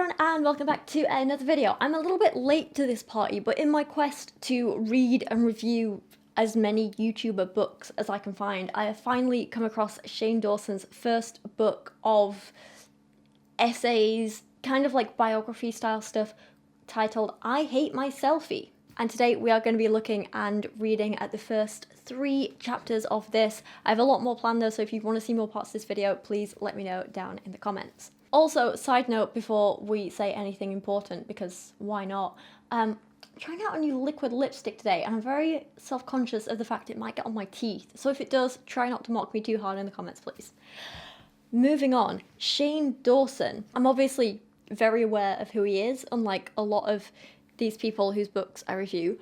everyone and welcome back to another video. I'm a little bit late to this party, but in my quest to read and review as many YouTuber books as I can find, I have finally come across Shane Dawson's first book of essays, kind of like biography style stuff, titled I Hate Myselfie. And today we are going to be looking and reading at the first 3 chapters of this. I have a lot more planned though, so if you want to see more parts of this video, please let me know down in the comments. Also, side note before we say anything important, because why not, I'm trying out a new liquid lipstick today and I'm very self-conscious of the fact it might get on my teeth. So if it does, try not to mock me too hard in the comments, please. Moving on, Shane Dawson. I'm obviously very aware of who he is, unlike a lot of these people whose books I review.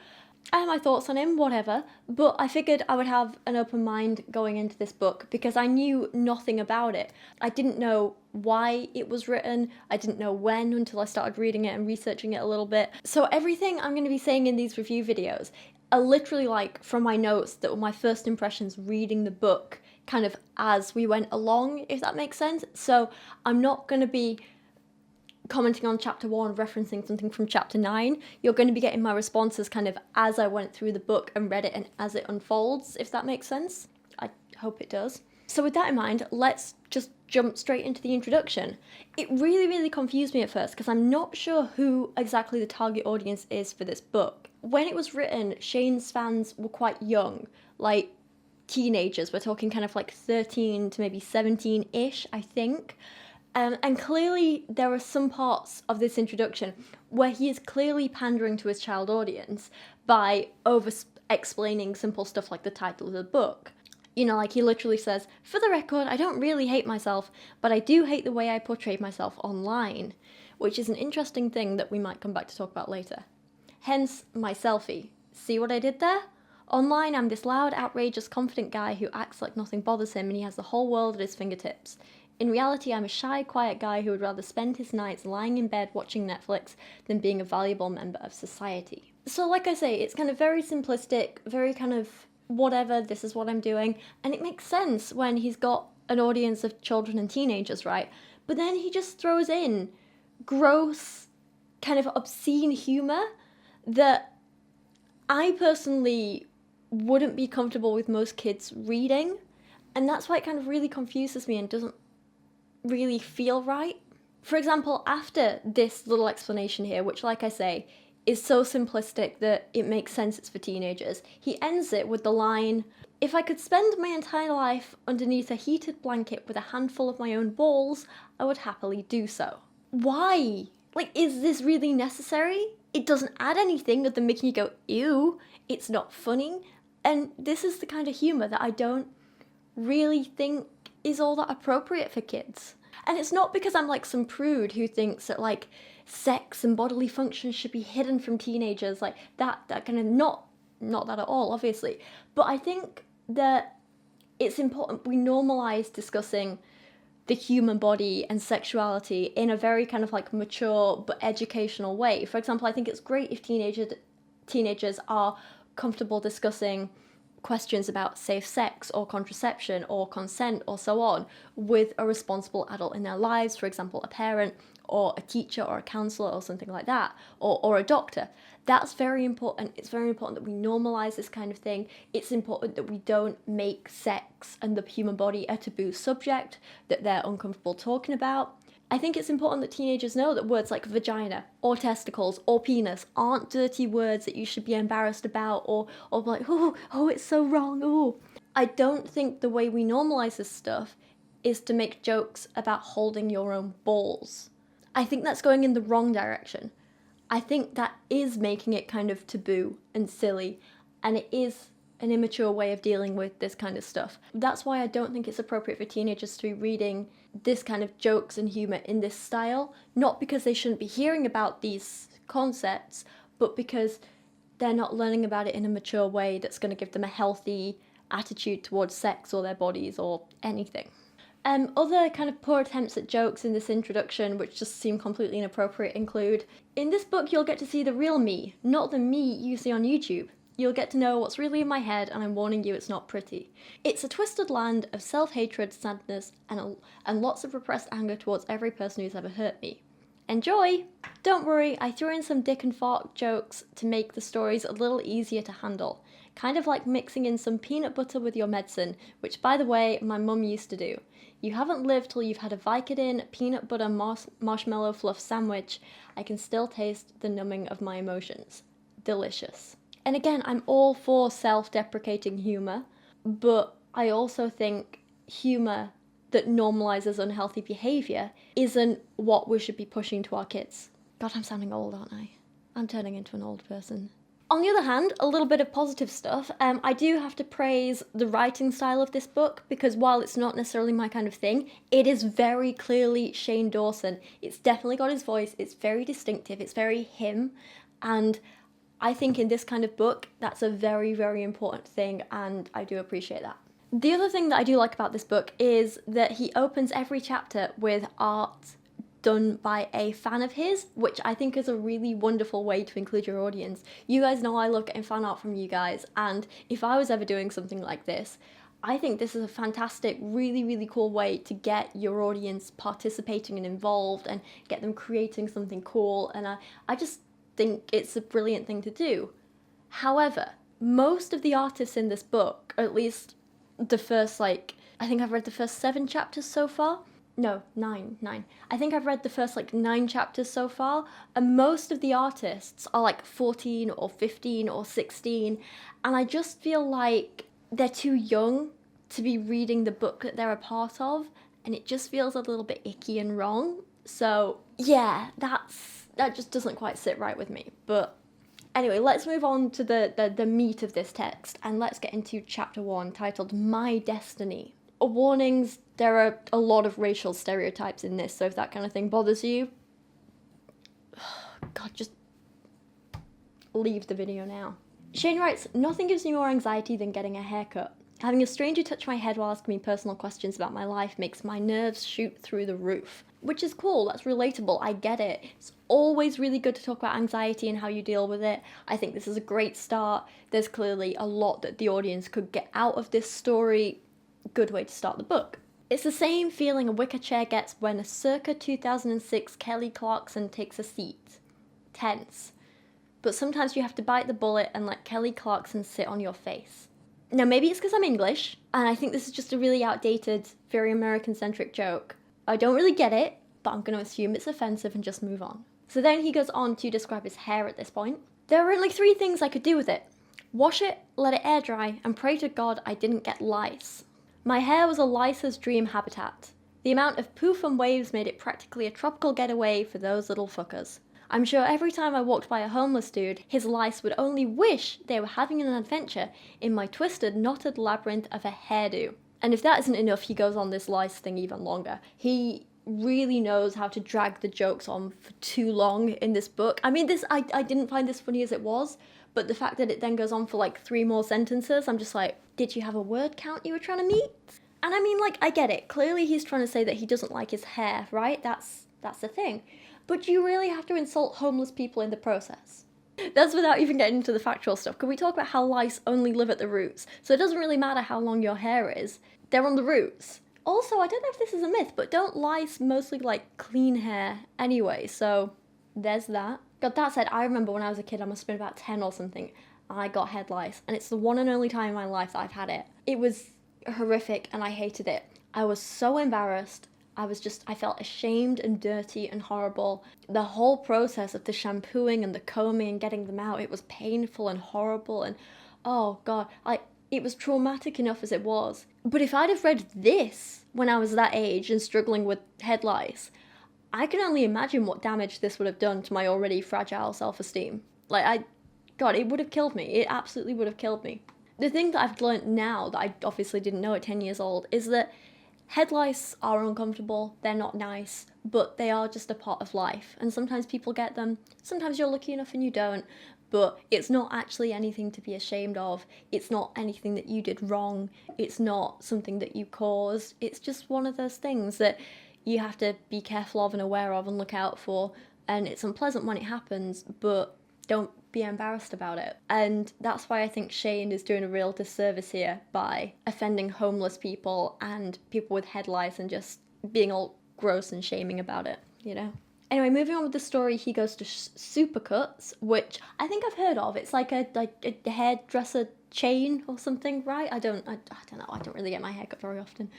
I have my thoughts on him, whatever, but I figured I would have an open mind going into this book because I knew nothing about it. I didn't know why it was written, I didn't know when until I started reading it and researching it a little bit. So everything I'm going to be saying in these review videos are literally like from my notes that were my first impressions reading the book kind of as we went along, if that makes sense. So I'm not going to be commenting on chapter 1, referencing something from chapter 9. You're going to be getting my responses kind of as I went through the book and read it and as it unfolds, if that makes sense. I hope it does. So with that in mind, let's just jump straight into the introduction. It really confused me at first because I'm not sure who exactly the target audience is for this book. When it was written, Shane's fans were quite young, like teenagers. We're talking kind of like 13 to maybe 17-ish, I think. And clearly there are some parts of this introduction where he is clearly pandering to his child audience by over-explaining simple stuff like the title of the book. You know, like he literally says, "For the record, I don't really hate myself, but I do hate the way I portrayed myself online," which is an interesting thing that we might come back to talk about later. Hence, my selfie. See what I did there? Online, I'm this loud, outrageous, confident guy who acts like nothing bothers him and he has the whole world at his fingertips. In reality, I'm a shy, quiet guy who would rather spend his nights lying in bed watching Netflix than being a valuable member of society. So like I say, it's kind of very simplistic, very kind of whatever, this is what I'm doing, and it makes sense when he's got an audience of children and teenagers, right? But then he just throws in gross, kind of obscene humour that I personally wouldn't be comfortable with most kids reading, and that's why it kind of really confuses me and doesn't really feel right. For example, after this little explanation here, which like I say is so simplistic that it makes sense it's for teenagers, he ends it with the line, "If I could spend my entire life underneath a heated blanket with a handful of my own balls, I would happily do so." Why? Like, is this really necessary? It doesn't add anything other than making you go, ew, it's not funny, and this is the kind of humour that I don't really think is all that appropriate for kids. And it's not because I'm like some prude who thinks that like sex and bodily functions should be hidden from teenagers, like that kind of not that at all, obviously. But I think that it's important we normalize discussing the human body and sexuality in a very kind of like mature but educational way. For example, I think it's great if teenagers are comfortable discussing questions about safe sex or contraception or consent or so on with a responsible adult in their lives, for example, a parent or a teacher or a counsellor or something like that, or a doctor. That's very important. It's very important that we normalise this kind of thing. It's important that we don't make sex and the human body a taboo subject that they're uncomfortable talking about. I think it's important that teenagers know that words like vagina or testicles or penis aren't dirty words that you should be embarrassed about or like, oh, it's so wrong, oh. I don't think the way we normalise this stuff is to make jokes about holding your own balls. I think that's going in the wrong direction. I think that is making it kind of taboo and silly, and it is an immature way of dealing with this kind of stuff. That's why I don't think it's appropriate for teenagers to be reading this kind of jokes and humour in this style, not because they shouldn't be hearing about these concepts, but because they're not learning about it in a mature way that's going to give them a healthy attitude towards sex or their bodies or anything. Other kind of poor attempts at jokes in this introduction, which just seem completely inappropriate, include, in this book you'll get to see the real me, not the me you see on YouTube. You'll get to know what's really in my head, and I'm warning you it's not pretty. It's a twisted land of self-hatred, sadness, and lots of repressed anger towards every person who's ever hurt me. Enjoy! Don't worry, I threw in some dick and fart jokes to make the stories a little easier to handle. Kind of like mixing in some peanut butter with your medicine, which by the way, my mum used to do. You haven't lived till you've had a Vicodin peanut butter marshmallow fluff sandwich. I can still taste the numbing of my emotions. Delicious. And again, I'm all for self-deprecating humour, but I also think humour that normalizes unhealthy behaviour isn't what we should be pushing to our kids. God, I'm sounding old, aren't I? I'm turning into an old person. On the other hand, a little bit of positive stuff. I do have to praise the writing style of this book, because while it's not necessarily my kind of thing, it is very clearly Shane Dawson. It's definitely got his voice, it's very distinctive, it's very him, and I think in this kind of book, that's a very, very important thing, and I do appreciate that. The other thing that I do like about this book is that he opens every chapter with art done by a fan of his, which I think is a really wonderful way to include your audience. You guys know I love getting fan art from you guys, and if I was ever doing something like this, I think this is a fantastic, really, really cool way to get your audience participating and involved and get them creating something cool, and I just think it's a brilliant thing to do. However, most of the artists in this book, or at least the first, I think I've read the first 7 chapters so far. No, 9. I think I've read the first 9 chapters so far, and most of the artists are 14 or 15 or 16, and I just feel like they're too young to be reading the book that they're a part of, and it just feels a little bit icky and wrong. So yeah, that just doesn't quite sit right with me. But anyway, let's move on to the meat of this text, and let's get into chapter 1, titled My Destiny. Warnings, there are a lot of racial stereotypes in this, so if that kind of thing bothers you, God, just leave the video now. Shane writes, nothing gives me more anxiety than getting a haircut. Having a stranger touch my head while asking me personal questions about my life makes my nerves shoot through the roof. Which is cool, that's relatable, I get it. It's always really good to talk about anxiety and how you deal with it. I think this is a great start. There's clearly a lot that the audience could get out of this story. Good way to start the book. It's the same feeling a wicker chair gets when a circa 2006 Kelly Clarkson takes a seat. Tense. But sometimes you have to bite the bullet and let Kelly Clarkson sit on your face. Now maybe it's because I'm English, and I think this is just a really outdated, very American-centric joke. I don't really get it, but I'm going to assume it's offensive and just move on. So then he goes on to describe his hair at this point. There are only 3 things I could do with it. Wash it, let it air dry, and pray to God I didn't get lice. My hair was a lice's dream habitat. The amount of poof and waves made it practically a tropical getaway for those little fuckers. I'm sure every time I walked by a homeless dude, his lice would only wish they were having an adventure in my twisted, knotted labyrinth of a hairdo. And if that isn't enough, he goes on this lice thing even longer. He really knows how to drag the jokes on for too long in this book. I mean, I didn't find this funny as it was, but the fact that it then goes on for 3 more sentences, I'm just like, did you have a word count you were trying to meet? And I mean, I get it. Clearly he's trying to say that he doesn't like his hair, right? That's the thing. But do you really have to insult homeless people in the process? That's without even getting into the factual stuff. Can we talk about how lice only live at the roots? So it doesn't really matter how long your hair is. They're on the roots. Also, I don't know if this is a myth, but don't lice mostly clean hair anyway? So there's that. God, that said, I remember when I was a kid, I must have been about 10 or something, and I got head lice, and it's the one and only time in my life that I've had it. It was horrific, and I hated it. I was so embarrassed. I felt ashamed and dirty and horrible. The whole process of the shampooing and the combing and getting them out, it was painful and horrible, and oh God, it was traumatic enough as it was. But if I'd have read this when I was that age and struggling with head lice, I can only imagine what damage this would have done to my already fragile self-esteem. God, it would have killed me. It absolutely would have killed me. The thing that I've learned now that I obviously didn't know at 10 years old is that head lice are uncomfortable, they're not nice, but they are just a part of life. And sometimes people get them, sometimes you're lucky enough and you don't, but it's not actually anything to be ashamed of. It's not anything that you did wrong. It's not something that you caused. It's just one of those things that you have to be careful of and aware of and look out for. And it's unpleasant when it happens, but don't be embarrassed about it. And that's why I think Shane is doing a real disservice here by offending homeless people and people with head lice and just being all gross and shaming about it, you know? Anyway, moving on with the story, he goes to Supercuts, which I think I've heard of. It's like a hairdresser chain or something, right? I don't know. I don't really get my haircut very often.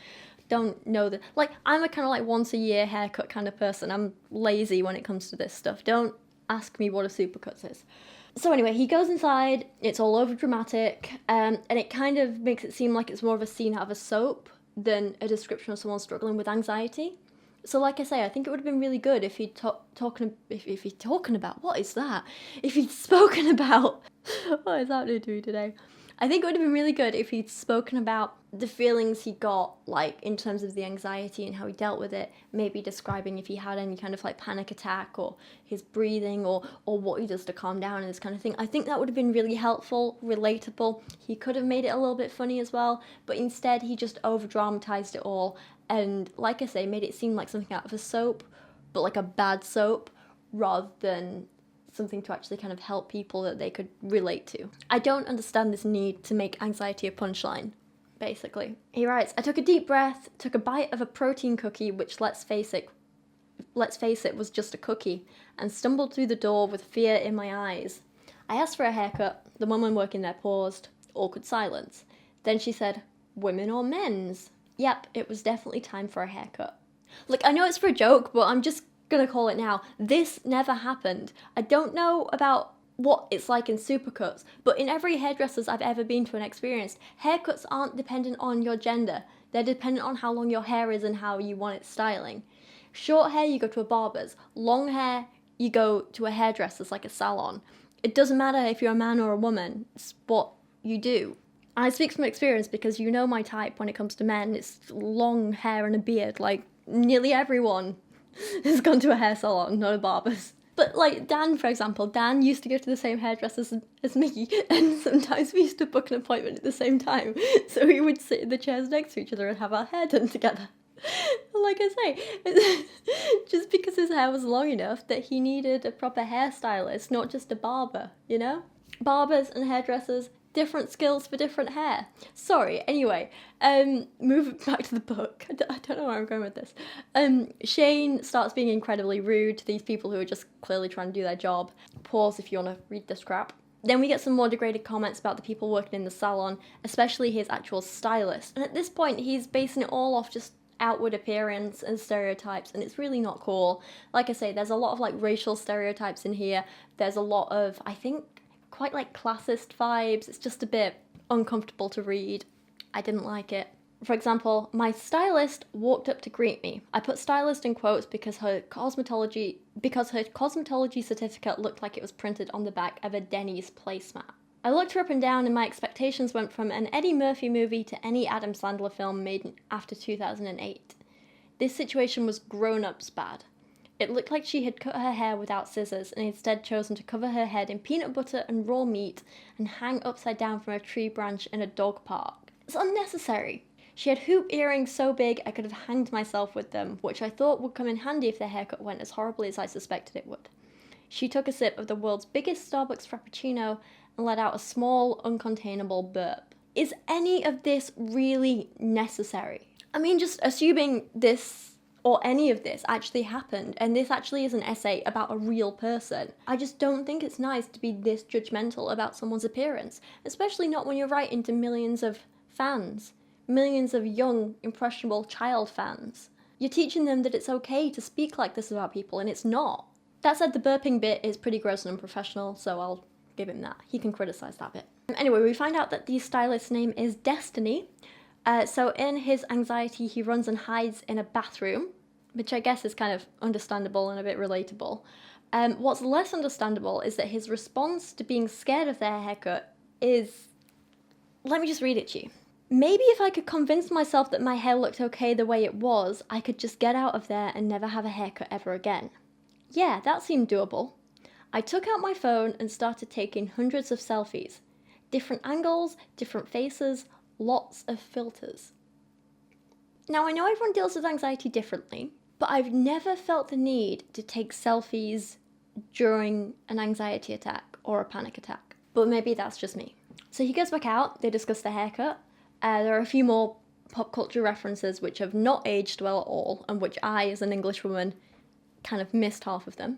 Don't know that. Like, I'm a kind of like once a year haircut kind of person. I'm lazy when it comes to this stuff. Don't ask me what a Supercuts is. So anyway, he goes inside. It's all over dramatic, and it kind of makes it seem like it's more of a scene out of a soap than a description of someone struggling with anxiety. So like I say, I think it would have been really good if he'd if he'd talking about, what is that? If he'd spoken about, what is happening to me today? I think it would have been really good if he'd spoken about the feelings he got, like, in terms of the anxiety and how he dealt with it, maybe describing if he had any kind of, like, panic attack or his breathing or what he does to calm down and this kind of thing. I think that would have been really helpful, relatable. He could have made it a little bit funny as well, but instead he just over-dramatized it all and, like I say, made it seem like something out of a soap, but like a bad soap, rather than something to actually kind of help people that they could relate to. I don't understand this need to make anxiety a punchline, basically. He writes, I took a deep breath, took a bite of a protein cookie, which let's face it was just a cookie, and stumbled through the door with fear in my eyes. I asked for a haircut. The woman working there paused. Awkward silence. Then she said, women or men's? Yep, it was definitely time for a haircut. Look, I know it's for a joke, but I'm just gonna call it now. This never happened. I don't know about what it's like in Supercuts, but in every hairdresser's I've ever been to and experienced, haircuts aren't dependent on your gender. They're dependent on how long your hair is and how you want it styling. Short hair, you go to a barber's. Long hair, you go to a hairdresser's, like a salon. It doesn't matter if you're a man or a woman. It's what you do. I speak from experience because you know my type when it comes to men. It's long hair and a beard. Like, nearly everyone has gone to a hair salon, not a barber's. But, like, Dan, for example, Dan used to go to the same hairdressers as me, and sometimes we used to book an appointment at the same time, so we would sit in the chairs next to each other and have our hair done together. Like I say, just because his hair was long enough that he needed a proper hairstylist, not just a barber, you know? Barbers and hairdressers, different skills for different hair. Sorry, anyway, moving back to the book. I don't know where I'm going with this. Shane starts being incredibly rude to these people who are just clearly trying to do their job. Pause if you want to read this crap. Then we get some more degraded comments about the people working in the salon, especially his actual stylist. And at this point, he's basing it all off just outward appearance and stereotypes, and it's really not cool. Like I say, there's a lot of, like, racial stereotypes in here. There's a lot of, I think, quite like classist vibes. It's just a bit uncomfortable to read. I didn't like it. For example, my stylist walked up to greet me. I put stylist in quotes because her cosmetology certificate looked like it was printed on the back of a Denny's placemat. I looked her up and down and my expectations went from an Eddie Murphy movie to any Adam Sandler film made after 2008. This situation was grown-ups bad. It looked like she had cut her hair without scissors and instead chosen to cover her head in peanut butter and raw meat and hang upside down from a tree branch in a dog park. It's unnecessary. She had hoop earrings so big I could have hanged myself with them, which I thought would come in handy if the haircut went as horribly as I suspected it would. She took a sip of the world's biggest Starbucks Frappuccino and let out a small, uncontainable burp. Is any of this really necessary? I mean, just assuming this or any of this actually happened, and this actually is an essay about a real person. I just don't think it's nice to be this judgmental about someone's appearance, especially not when you're writing to millions of fans, millions of young, impressionable child fans. You're teaching them that it's okay to speak like this about people, and it's not. That said, the burping bit is pretty gross and unprofessional, so I'll give him that. He can criticize that bit. Anyway, we find out that the stylist's name is Destiny. So in his anxiety, he runs and hides in a bathroom, which I guess is kind of understandable and a bit relatable. What's less understandable is that his response to being scared of their haircut is... Let me just read it to you. Maybe if I could convince myself that my hair looked okay the way it was, I could just get out of there and never have a haircut ever again. Yeah, that seemed doable. I took out my phone and started taking hundreds of selfies. Different angles, different faces, lots of filters. Now, I know everyone deals with anxiety differently, but I've never felt the need to take selfies during an anxiety attack or a panic attack. But maybe that's just me. So he goes back out, they discuss the haircut. There are a few more pop culture references which have not aged well at all, and which I, as an English woman, kind of missed half of them.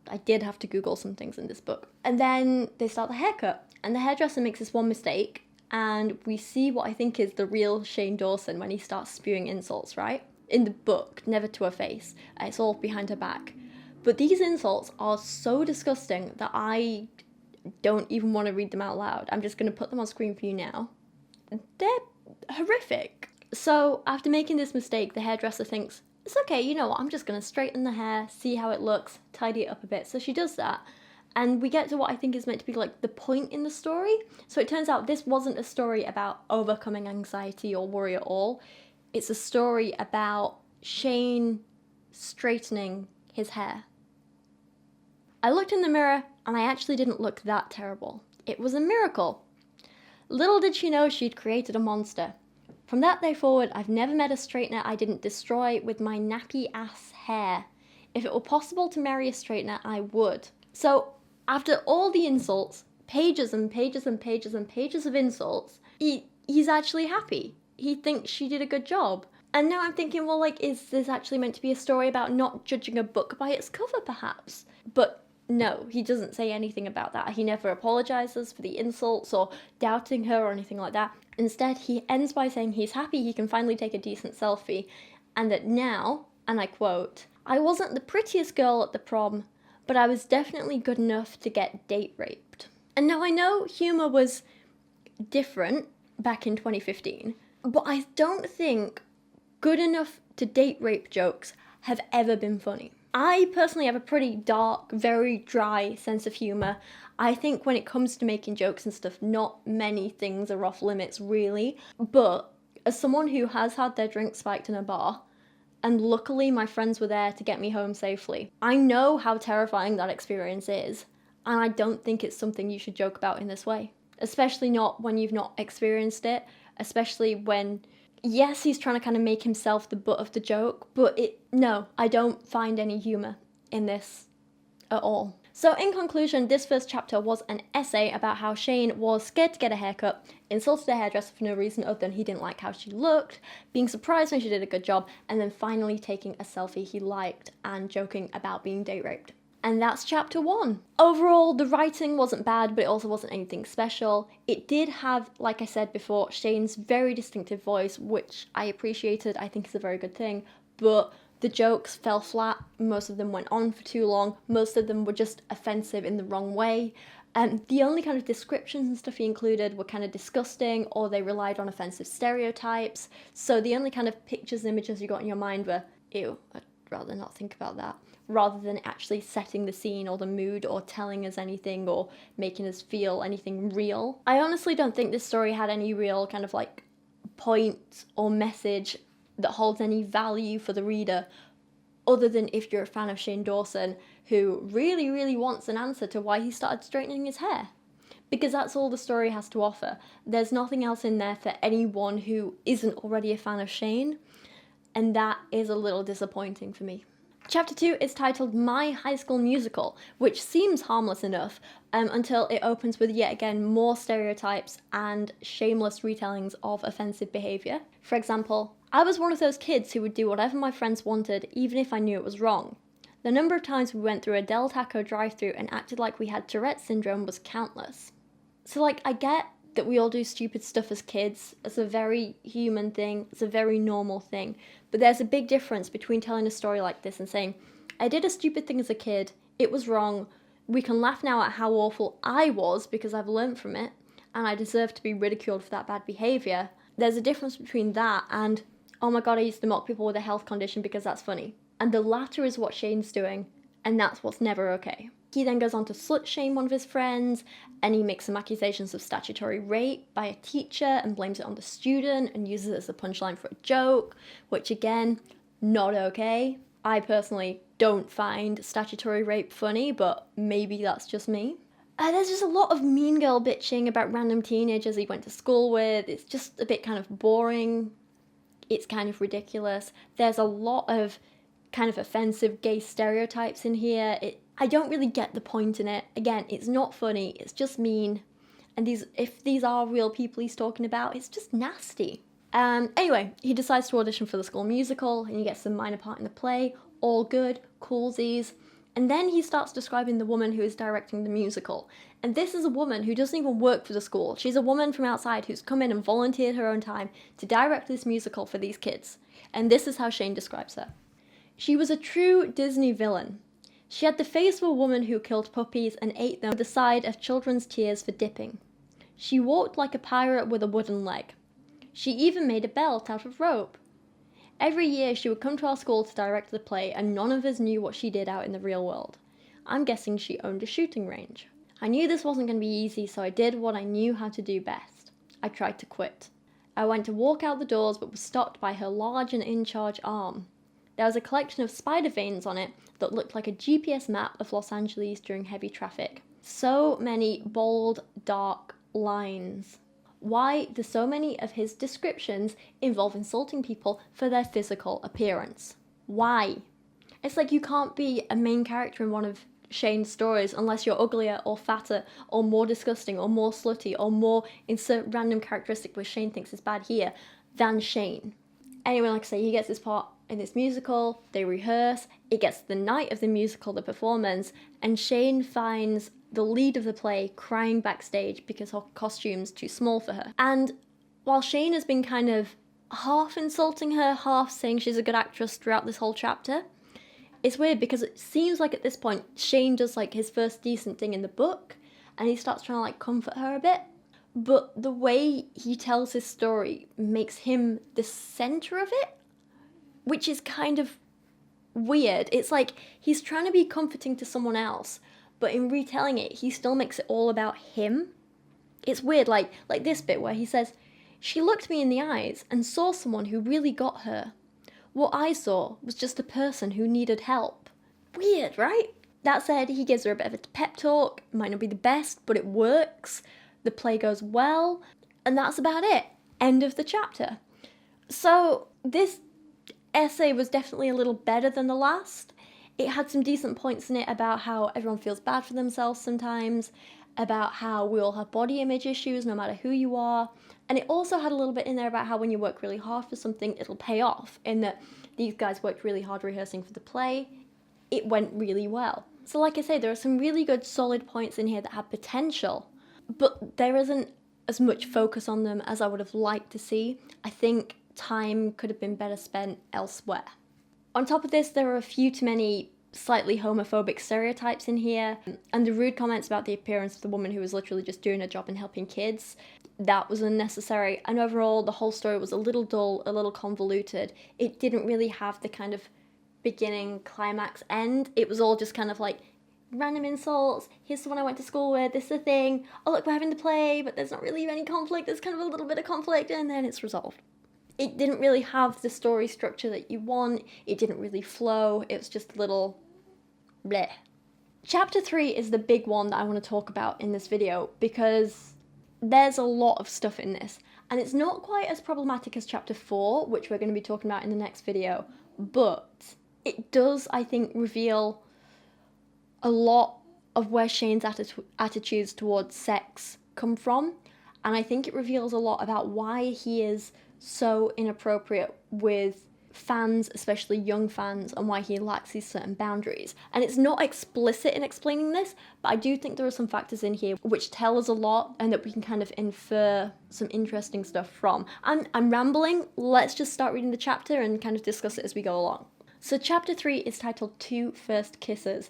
I did have to Google some things in this book. And then they start the haircut, and the hairdresser makes this one mistake, and we see what I think is the real Shane Dawson when he starts spewing insults, right? In the book, never to her face. It's all behind her back. But these insults are so disgusting that I don't even want to read them out loud. I'm just going to put them on screen for you now. They're horrific. So after making this mistake, the hairdresser thinks, it's okay, you know what, I'm just going to straighten the hair, see how it looks, tidy it up a bit. So she does that. And we get to what I think is meant to be like the point in the story. So it turns out this wasn't a story about overcoming anxiety or worry at all. It's a story about Shane straightening his hair. I looked in the mirror and I actually didn't look that terrible. It was a miracle. Little did she know she'd created a monster. From that day forward, I've never met a straightener I didn't destroy with my nappy ass hair. If it were possible to marry a straightener, I would. So, after all the insults, pages and pages and pages and pages of insults, he's actually happy. He thinks she did a good job. And now I'm thinking, well, like, is this actually meant to be a story about not judging a book by its cover, perhaps? But no, he doesn't say anything about that. He never apologizes for the insults or doubting her or anything like that. Instead, he ends by saying he's happy he can finally take a decent selfie, and that now, and I quote, I wasn't the prettiest girl at the prom, but I was definitely good enough to get date raped. And now I know humor was different back in 2015, but I don't think good enough to date rape jokes have ever been funny. I personally have a pretty dark, very dry sense of humour. I think when it comes to making jokes and stuff, not many things are off limits, really. But as someone who has had their drink spiked in a bar, and luckily my friends were there to get me home safely, I know how terrifying that experience is, and I don't think it's something you should joke about in this way. Especially not when you've not experienced it, especially when, yes, he's trying to kind of make himself the butt of the joke, but no, I don't find any humour in this at all. So in conclusion, this first chapter was an essay about how Shane was scared to get a haircut, insulted the hairdresser for no reason other than he didn't like how she looked, being surprised when she did a good job, and then finally taking a selfie he liked and joking about being date raped. And that's chapter 1. Overall, the writing wasn't bad, but it also wasn't anything special. It did have, like I said before, Shane's very distinctive voice, which I appreciated. I think is a very good thing, but the jokes fell flat. Most of them went on for too long. Most of them were just offensive in the wrong way. The only kind of descriptions and stuff he included were kind of disgusting, or they relied on offensive stereotypes. So the only kind of pictures and images you got in your mind were, ew, I'd rather not think about that, rather than actually setting the scene or the mood or telling us anything or making us feel anything real. I honestly don't think this story had any real kind of like point or message that holds any value for the reader, other than if you're a fan of Shane Dawson who really, really wants an answer to why he started straightening his hair. Because that's all the story has to offer. There's nothing else in there for anyone who isn't already a fan of Shane, and that is a little disappointing for me. Chapter 2 is titled My High School Musical, which seems harmless enough until it opens with yet again more stereotypes and shameless retellings of offensive behaviour. For example, I was one of those kids who would do whatever my friends wanted even if I knew it was wrong. The number of times we went through a Del Taco drive-thru and acted like we had Tourette's syndrome was countless. So like, I get that we all do stupid stuff as kids. It's a very human thing. It's a very normal thing. But there's a big difference between telling a story like this and saying, I did a stupid thing as a kid, it was wrong, we can laugh now at how awful I was because I've learned from it, and I deserve to be ridiculed for that bad behaviour. There's a difference between that and, oh my god, I used to mock people with a health condition because that's funny. And the latter is what Shane's doing, and that's what's never okay. He then goes on to slut shame one of his friends, and he makes some accusations of statutory rape by a teacher and blames it on the student and uses it as a punchline for a joke, which again, not okay. I personally don't find statutory rape funny, but maybe that's just me. There's just a lot of mean girl bitching about random teenagers he went to school with. It's just a bit kind of boring. It's kind of ridiculous. There's a lot of kind of offensive gay stereotypes in here. I don't really get the point in it. Again, it's not funny, it's just mean. And if these are real people he's talking about, it's just nasty. Anyway, he decides to audition for the school musical, and he gets a minor part in the play. all good, coolsies. And then he starts describing the woman who is directing the musical. And this is a woman who doesn't even work for the school. She's a woman from outside who's come in and volunteered her own time to direct this musical for these kids. And this is how Shane describes her. She was a true Disney villain. She had the face of a woman who killed puppies and ate them with the side of children's tears for dipping. She walked like a pirate with a wooden leg. She even made a belt out of rope. Every year she would come to our school to direct the play, and none of us knew what she did out in the real world. I'm guessing she owned a shooting range. I knew this wasn't going to be easy, so I did what I knew how to do best. I tried to quit. I went to walk out the doors but was stopped by her large and in-charge arm. There was a collection of spider veins on it that looked like a GPS map of Los Angeles during heavy traffic. So many bold, dark lines. Why do so many of his descriptions involve insulting people for their physical appearance? Why? It's like you can't be a main character in one of Shane's stories unless you're uglier or fatter or more disgusting or more slutty or more insert random characteristic which Shane thinks is bad here than Shane. Anyway, like I say, he gets this part in this musical, they rehearse, it gets the night of the musical, the performance, and Shane finds the lead of the play crying backstage because her costume's too small for her. And while Shane has been kind of half insulting her, half saying she's a good actress throughout this whole chapter, it's weird because it seems like at this point Shane does like his first decent thing in the book and he starts trying to like comfort her a bit. But the way he tells his story makes him the center of it, which is kind of weird. It's like he's trying to be comforting to someone else, but in retelling it, he still makes it all about him. It's weird, like this bit where he says, "She looked me in the eyes and saw someone who really got her. What I saw was just a person who needed help." Weird, right? That said, he gives her a bit of a pep talk. It might not be the best, but it works. The play goes well, and that's about it. End of the chapter. So this essay was definitely a little better than the last. It had some decent points in it about how everyone feels bad for themselves sometimes, about how we all have body image issues no matter who you are, and it also had a little bit in there about how when you work really hard for something, it'll pay off, in that these guys worked really hard rehearsing for the play. It went really well. So like I say, there are some really good solid points in here that have potential, but there isn't as much focus on them as I would have liked to see. I think time could have been better spent elsewhere. On top of this, there are a few too many slightly homophobic stereotypes in here, and the rude comments about the appearance of the woman who was literally just doing her job and helping kids. That was unnecessary, and overall the whole story was a little dull, a little convoluted. It didn't really have the kind of beginning, climax, end. It was all just kind of like random insults. Here's someone I went to school with, this is the thing. Oh look, we're having the play, but there's not really any conflict. There's kind of a little bit of conflict, and then it's resolved. It didn't really have the story structure that you want. It didn't really flow. It was just a little bleh. Chapter 3 is the big one that I want to talk about in this video because there's a lot of stuff in this. And it's not quite as problematic as chapter 4, which we're going to be talking about in the next video, but it does, I think, reveal a lot of where Shane's attitudes towards sex come from. And I think it reveals a lot about why he is so inappropriate with fans, especially young fans, and why he lacks these certain boundaries. And it's not explicit in explaining this, but I do think there are some factors in here which tell us a lot and that we can kind of infer some interesting stuff from. I'm rambling. Let's just start reading the chapter and kind of discuss it as we go along. So chapter 3 is titled Two First Kisses.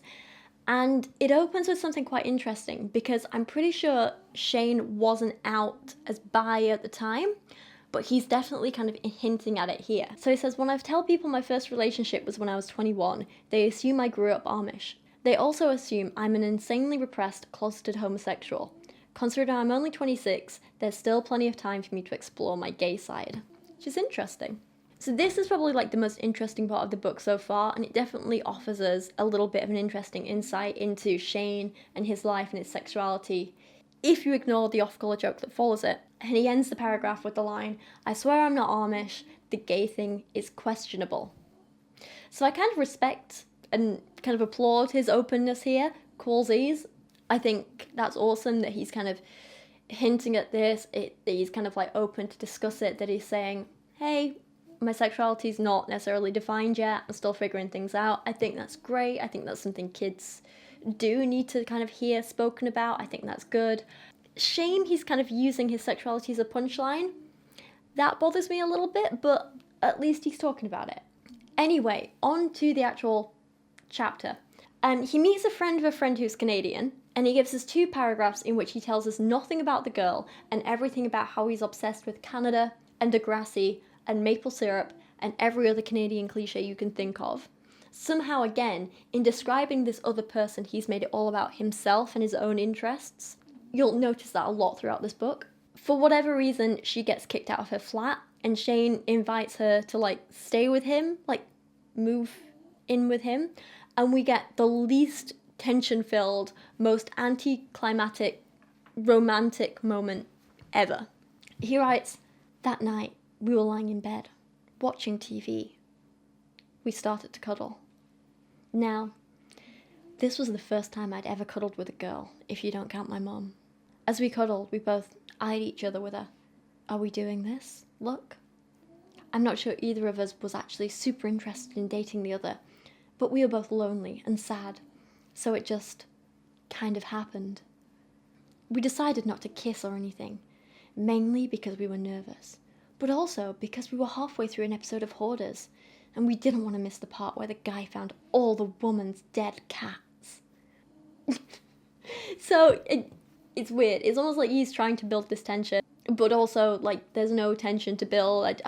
And it opens with something quite interesting because I'm pretty sure Shane wasn't out as bi at the time, but he's definitely kind of hinting at it here. So he says, "When I tell people my first relationship was when I was 21, they assume I grew up Amish. They also assume I'm an insanely repressed, closeted homosexual. Considering I'm only 26, there's still plenty of time for me to explore my gay side." Which is interesting. So this is probably like the most interesting part of the book so far, and it definitely offers us a little bit of an interesting insight into Shane and his life and his sexuality, if you ignore the off-colour joke that follows it. And he ends the paragraph with the line, "I swear I'm not Amish, the gay thing is questionable." So I kind of respect and kind of applaud his openness here, callsies. I think that's awesome that he's kind of hinting at this, that he's kind of like open to discuss it, that he's saying, hey, my sexuality is not necessarily defined yet. I'm still figuring things out. I think that's great. I think that's something kids do need to kind of hear spoken about. I think that's good. Shane, he's kind of using his sexuality as a punchline. That bothers me a little bit, but at least he's talking about it. Anyway, on to the actual chapter. He meets a friend who's Canadian, and he gives us 2 paragraphs in which he tells us nothing about the girl and everything about how he's obsessed with Canada and Degrassi and maple syrup and every other Canadian cliche you can think of. Somehow, again, in describing this other person, he's made it all about himself and his own interests. You'll notice that a lot throughout this book. For whatever reason, she gets kicked out of her flat, and Shane invites her to, stay with him, move in with him, and we get the least tension-filled, most anticlimactic, romantic moment ever. He writes, "That night, we were lying in bed, watching TV. We started to cuddle. Now, this was the first time I'd ever cuddled with a girl, if you don't count my mom. As we cuddled, we both eyed each other with a, 'Are we doing this?' look. I'm not sure either of us was actually super interested in dating the other, but we were both lonely and sad, so it just kind of happened. We decided not to kiss or anything, mainly because we were nervous, but also because we were halfway through an episode of Hoarders, and we didn't want to miss the part where the guy found all the woman's dead cats." So it's weird. It's almost like he's trying to build this tension, but also there's no tension to build.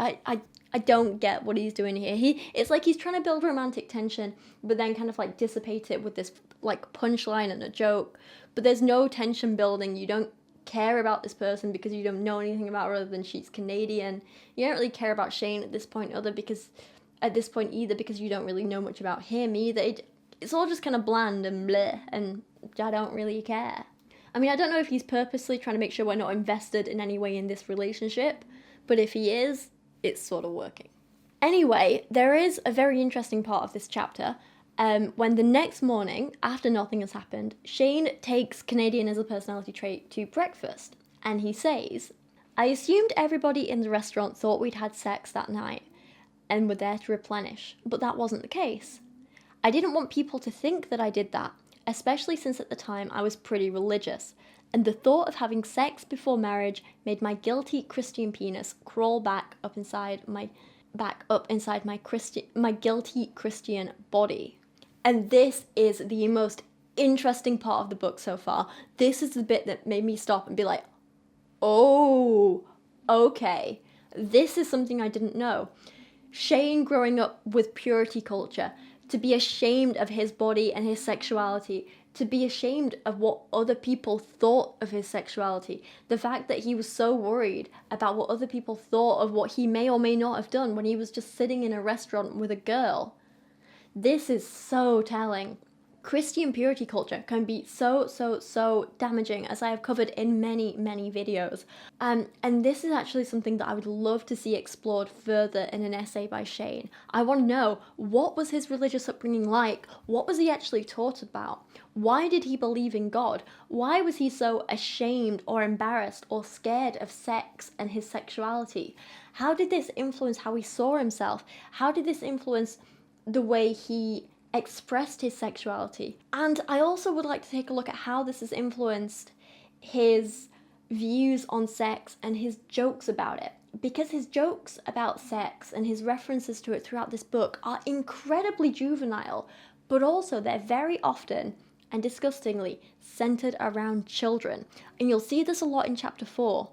I don't get what he's doing here. It's like he's trying to build romantic tension, but then kind of dissipate it with this punchline and a joke. But there's no tension building. You don't care about this person because you don't know anything about her other than she's Canadian. You don't really care about Shane at this point either because you don't really know much about him either. It's all just kind of bland and bleh, and I don't really care. I mean, I don't know if he's purposely trying to make sure we're not invested in any way in this relationship, but if he is, it's sort of working. Anyway, there is a very interesting part of this chapter when the next morning, after nothing has happened, Shane takes Canadian as a personality trait to breakfast, and he says, "I assumed everybody in the restaurant thought we'd had sex that night and were there to replenish, but that wasn't the case. I didn't want people to think that I did that, especially since at the time I was pretty religious, and the thought of having sex before marriage made my guilty Christian penis crawl back up inside my guilty Christian body." And this is the most interesting part of the book so far. This is the bit that made me stop and be like, oh, okay, this is something I didn't know. Shane growing up with purity culture, to be ashamed of his body and his sexuality, to be ashamed of what other people thought of his sexuality, the fact that he was so worried about what other people thought of what he may or may not have done when he was just sitting in a restaurant with a girl. This is so telling. Christian purity culture can be so damaging, as I have covered in many videos. And this is actually something that I would love to see explored further in an essay by Shane. I want to know, what was his religious upbringing like? What was he actually taught about? Why did he believe in God? Why was he so ashamed or embarrassed or scared of sex and his sexuality? How did this influence how he saw himself? How did this influence the way he expressed his sexuality? And I also would like to take a look at how this has influenced his views on sex and his jokes about it, because his jokes about sex and his references to it throughout this book are incredibly juvenile, but also they're very often and disgustingly centered around children, and you'll see this a lot in chapter 4.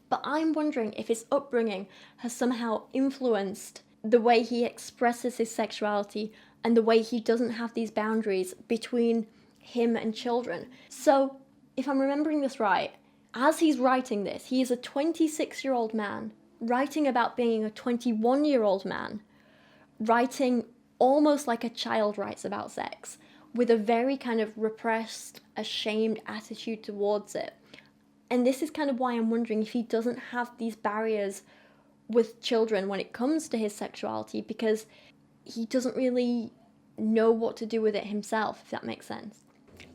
But I'm wondering if his upbringing has somehow influenced the way he expresses his sexuality and the way he doesn't have these boundaries between him and children. So, if I'm remembering this right, as he's writing this, he is a 26-year-old man writing about being a 21-year-old man, writing almost like a child writes about sex, with a very kind of repressed, ashamed attitude towards it. And this is kind of why I'm wondering if he doesn't have these barriers with children when it comes to his sexuality, because he doesn't really know what to do with it himself, if that makes sense.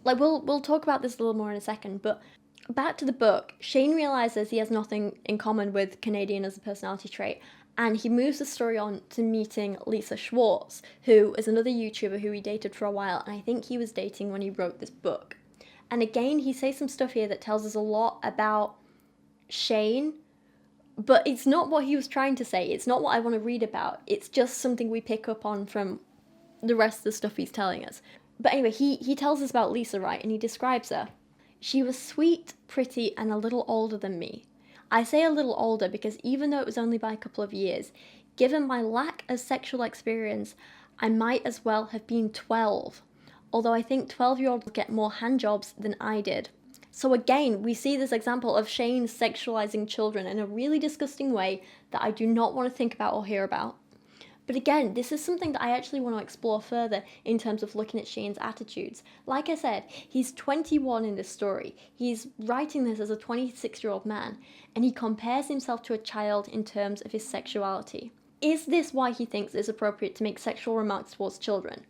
We'll talk about this a little more in a second, but back to the book, Shane realizes he has nothing in common with Canadian as a personality trait, And he moves the story on to meeting Lisa Schwartz, who is another YouTuber who he dated for a while, and I think he was dating when he wrote this book. And again, he says some stuff here that tells us a lot about Shane, but it's not what he was trying to say. It's not what I want to read about. It's just something we pick up on from the rest of the stuff he's telling us. But anyway, he tells us about Lisa, right? And he describes her. She was sweet, pretty, and a little older than me. I say a little older because even though it was only by a couple of years, given my lack of sexual experience, I might as well have been 12. Although I think 12-year-olds get more handjobs than I did. So again, we see this example of Shane sexualizing children in a really disgusting way that I do not want to think about or hear about. But again, this is something that I actually want to explore further in terms of looking at Shane's attitudes. Like I said, he's 21 in this story. He's writing this as a 26-year-old man, and he compares himself to a child in terms of his sexuality. Is this why he thinks it's appropriate to make sexual remarks towards children?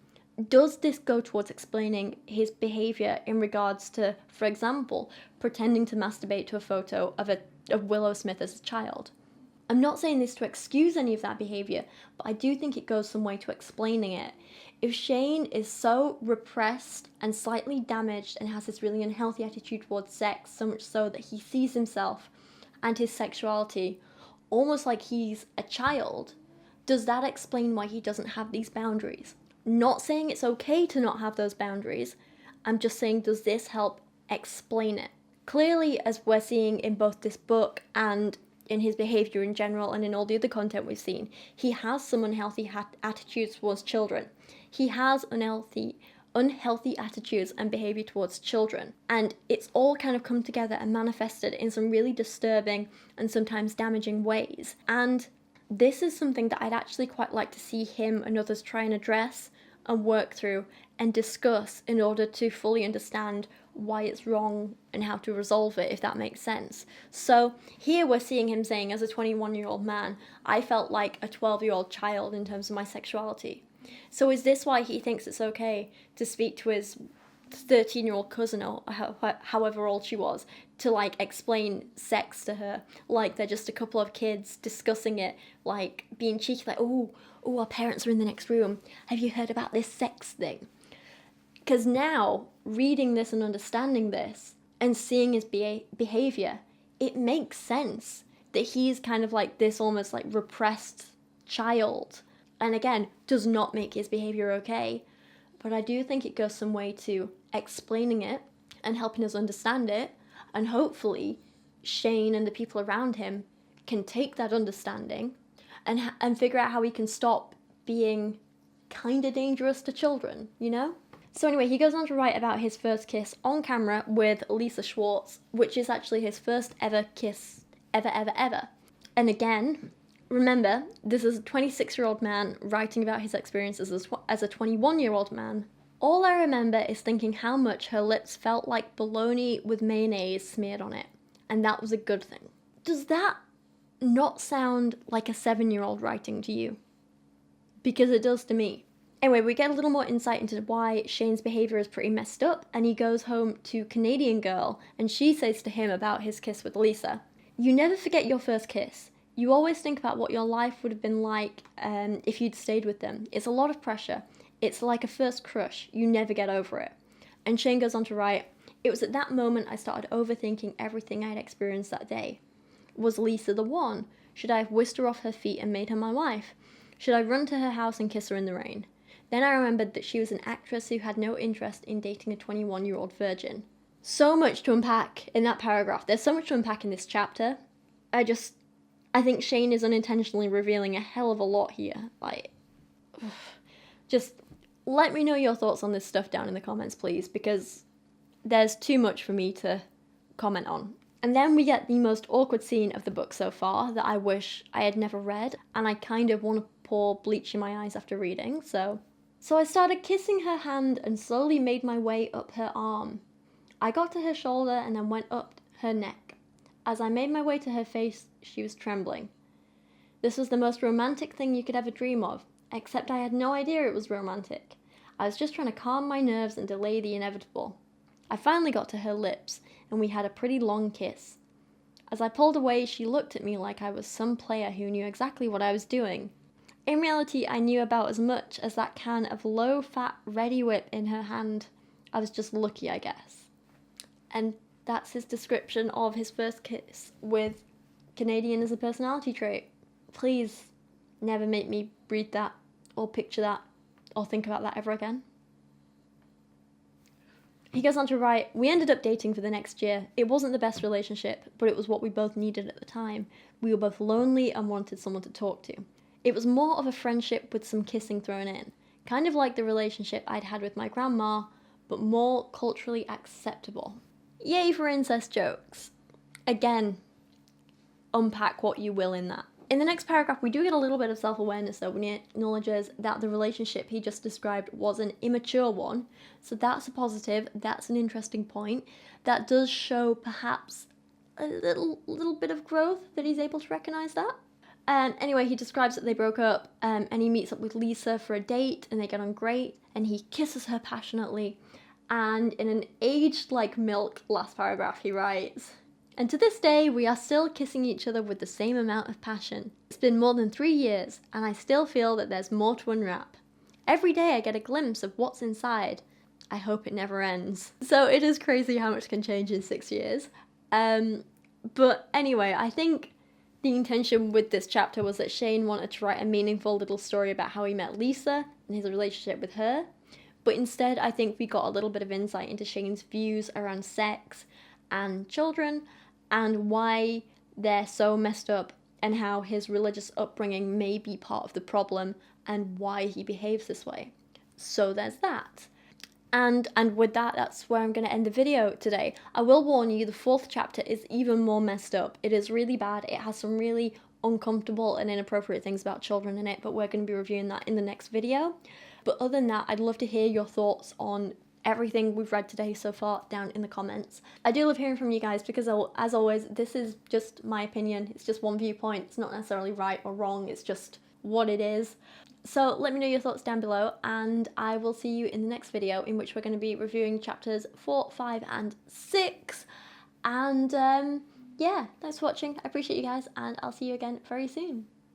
Does this go towards explaining his behaviour in regards to, for example, pretending to masturbate to a photo of Willow Smith as a child? I'm not saying this to excuse any of that behaviour, but I do think it goes some way to explaining it. If Shane is so repressed and slightly damaged and has this really unhealthy attitude towards sex, so much so that he sees himself and his sexuality almost like he's a child, does that explain why he doesn't have these boundaries? Not saying it's okay to not have those boundaries, I'm just saying, does this help explain it? Clearly, as we're seeing in both this book and in his behaviour in general and in all the other content we've seen, he has some unhealthy attitudes towards children. He has unhealthy attitudes and behaviour towards children. And it's all kind of come together and manifested in some really disturbing and sometimes damaging ways. And this is something that I'd actually quite like to see him and others try and address and work through and discuss in order to fully understand why it's wrong and how to resolve it, if that makes sense. So here we're seeing him saying, as a 21-year-old man, I felt like a 12-year-old child in terms of my sexuality. So is this why he thinks it's okay to speak to his 13-year-old cousin, or however old she was, to like explain sex to her like they're just a couple of kids discussing it, like being cheeky, like, oh, our parents are in the next room, have you heard about this sex thing? Because now, reading this and understanding this and seeing his behaviour, it makes sense that he's kind of like this almost like repressed child, and again, does not make his behaviour okay. But I do think it goes some way to explaining it and helping us understand it, and hopefully Shane and the people around him can take that understanding and figure out how he can stop being kind of dangerous to children, you know? So anyway, he goes on to write about his first kiss on camera with Lisa Schwartz, which is actually his first ever kiss ever. And again, remember, this is a 26-year-old man writing about his experiences as a 21-year-old man. All I remember is thinking how much her lips felt like bologna with mayonnaise smeared on it, and that was a good thing. Does that not sound like a 7-year-old writing to you? Because it does to me. Anyway, we get a little more insight into why Shane's behaviour is pretty messed up, and he goes home to Canadian girl, and she says to him about his kiss with Lisa, "You never forget your first kiss. You always think about what your life would have been like if you'd stayed with them. It's a lot of pressure. It's like a first crush. You never get over it." And Shane goes on to write, "It was at that moment I started overthinking everything I'd experienced that day. Was Lisa the one? Should I have whisked her off her feet and made her my wife? Should I run to her house and kiss her in the rain? Then I remembered that she was an actress who had no interest in dating a 21-year-old virgin." So much to unpack in that paragraph. There's so much to unpack in this chapter. I think Shane is unintentionally revealing a hell of a lot here. Like, just let me know your thoughts on this stuff down in the comments, please, because there's too much for me to comment on. And then we get the most awkward scene of the book so far that I wish I had never read, and I kind of want to pour bleach in my eyes after reading, so I started kissing her hand and slowly made my way up her arm. I got to her shoulder and then went up her neck. As I made my way to her face, she was trembling. This was the most romantic thing you could ever dream of, except I had no idea it was romantic. I was just trying to calm my nerves and delay the inevitable. I finally got to her lips, and we had a pretty long kiss. As I pulled away, she looked at me like I was some player who knew exactly what I was doing. In reality, I knew about as much as that can of low-fat Reddi-wip in her hand. I was just lucky, I guess. And that's his description of his first kiss with Canadian as a personality trait. Please never make me read that or picture that or think about that ever again. He goes on to write, we ended up dating for the next year. It wasn't the best relationship, but it was what we both needed at the time. We were both lonely and wanted someone to talk to. It was more of a friendship with some kissing thrown in, kind of like the relationship I'd had with my grandma, but more culturally acceptable. Yay for incest jokes. Again, unpack what you will in that. In the next paragraph, we do get a little bit of self-awareness though, when he acknowledges that the relationship he just described was an immature one. So that's a positive, that's an interesting point. That does show perhaps a little bit of growth, that he's able to recognise that. Anyway, he describes that they broke up, and he meets up with Lisa for a date, and they get on great, and he kisses her passionately. And in an aged like milk last paragraph, he writes, and to this day, we are still kissing each other with the same amount of passion. It's been more than 3 years, and I still feel that there's more to unwrap. Every day I get a glimpse of what's inside. I hope it never ends. So it is crazy how much can change in 6 years. But anyway, I think the intention with this chapter was that Shane wanted to write a meaningful little story about how he met Lisa and his relationship with her. But instead, I think we got a little bit of insight into Shane's views around sex and children, and why they're so messed up, and how his religious upbringing may be part of the problem, and why he behaves this way. So there's that. And with that, that's where I'm going to end the video today. I will warn you, the 4th chapter is even more messed up. It is really bad. It has some really uncomfortable and inappropriate things about children in it, but we're going to be reviewing that in the next video. But other than that, I'd love to hear your thoughts on everything we've read today so far down in the comments. I do love hearing from you guys because, as always, this is just my opinion. It's just one viewpoint. It's not necessarily right or wrong. It's just what it is. So let me know your thoughts down below, and I will see you in the next video, in which we're going to be reviewing chapters 4, 5, and 6. And yeah, thanks for watching. I appreciate you guys, and I'll see you again very soon.